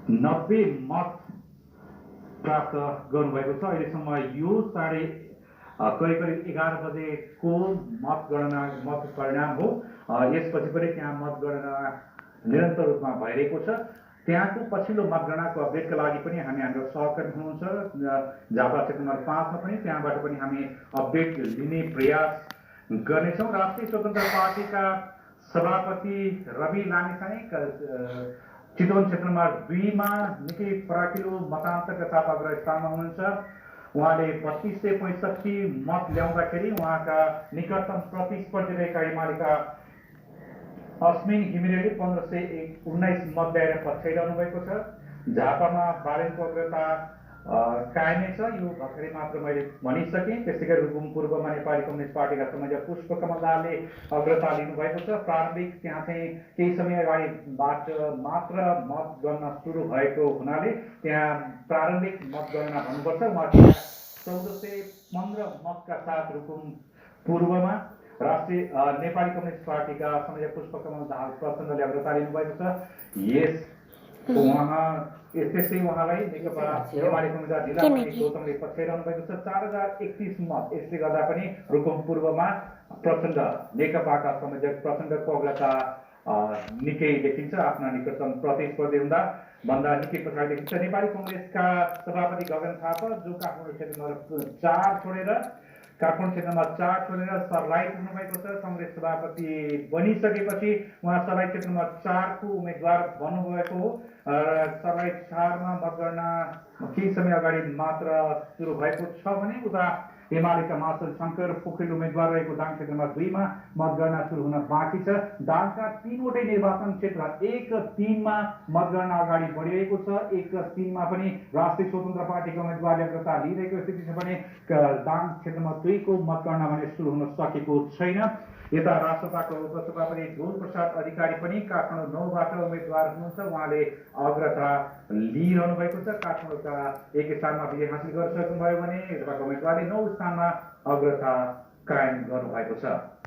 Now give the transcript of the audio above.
90 मत प्राप्त गर्नुभएको छ। अहिलेसम्म यो करिब 11 बजेको मत परिणाम हो। यसपछि पनि त्यहाँ मतगणना निरन्तर रूपमा भइरहेको छ। त्यहाँको पछिल्लो मतगणनाको अपडेटका लागि पनि हाम्रो सहकर्मी हुनुहुन्छ झापा क्षेत्र नम्बर 5 मा पनि, त्यहाँबाट पनि हामी अपडेट लिने प्रयास गर्नेछौँ। राष्ट्रिय स्वतन्त्र पार्टीका सभापति रवि लामिछाने चितवन क्षेत्र नम्बर 2 मा निकै फराकिलो मतान्तरका साथ अग्र स्थानमा हुनुहुन्छ। उहाँले 3265 मत ल्याउँदाखेरि उहाँका निकटतम प्रतिस्पर्धी रहेका एमालेका अस्मिन घिमिरेले 1519 मत ल्याएर पछ्याइरहनु भएको छ। झापामा बालेनको अग्रता कायमै छ, यो भर्खरै मात्र मैले भनिसकेँ। त्यसै गरी रुकुम पूर्वमा नेपाली कम्युनिस्ट पार्टीका संयोजक पुष्पकमल दाहालले अग्रता लिनुभएको छ। प्रारम्भिक त्यहाँ चाहिँ केही समय अगाडिबाट मात्र मतगणना सुरु भएको हुनाले त्यहाँ प्रारम्भिक मतगणना भन्नुपर्छ। उहाँ 1415 मतका साथ रुकुम पूर्वमा राष्ट्रिय नेपाली कम्युनिस्ट पार्टीका संयोजक पुष्पकमल दाहाल प्रचण्डले अग्रता लिनुभएको छ। त्यसै उहाँलाई नेकपा एमाले कम्युनिस्ट जिल्ला गौतमले पछ्याइरहनु भएको छ 4031 मत। यसले गर्दा पनि रुकुम पूर्वमा प्रचण्ड नेकपाका संयोजक प्रचण्डको अग्रता निकै देखिन्छ, आफ्ना निकटतम प्रतिस्पर्धी भन्दा निकै पछाडि देखिन्छ। नेपाली कङ्ग्रेसका सभापति गगन थापा जो काठमाडौँ क्षेत्र नम्बर 4 छोडेर सर्लाही पुग्नुभएको छ। कङ्ग्रेस सभापति बनिसकेपछि उहाँ सर्लाही क्षेत्र नम्बर 4 को उम्मेद्वार बन्नुभएको हो। सर्लाही 4 मा मतगणना केही समय अगाडि मात्र सुरु भएको छ भने उता एमालेका मार्शल शङ्कर पोखरेल उम्मेद्वार रहेको दाङ क्षेत्र नम्बर 2 मा मतगणना सुरु हुन बाँकी छ। दाङका 3वटै निर्वाचन क्षेत्र 1-3 मा मतगणना अगाडि बढिरहेको छ। 1-3 मा पनि राष्ट्रिय स्वतन्त्र पार्टीको उम्मेद्वारले अग्रता लिइरहेको स्थिति छ भने दाङ क्षेत्र नम्बर 2 को मतगणना भने सुरु हुन सकेको छैन। यता राष्ट्रपाको उपसभापति ध्रुव प्रसाद अधिकारी पनि काठमाडौँ 9 बाट उम्मेद्वार हुनुहुन्छ। उहाँले अग्रता लिइरहनु भएको छ। काठमाडौँका 1 स्थानमा विजय हासिल गरिसक्नुभयो भने उहाँको उम्मेद्वारले 9 स्थानमा अग्रता कायम गर्नुभएको छ।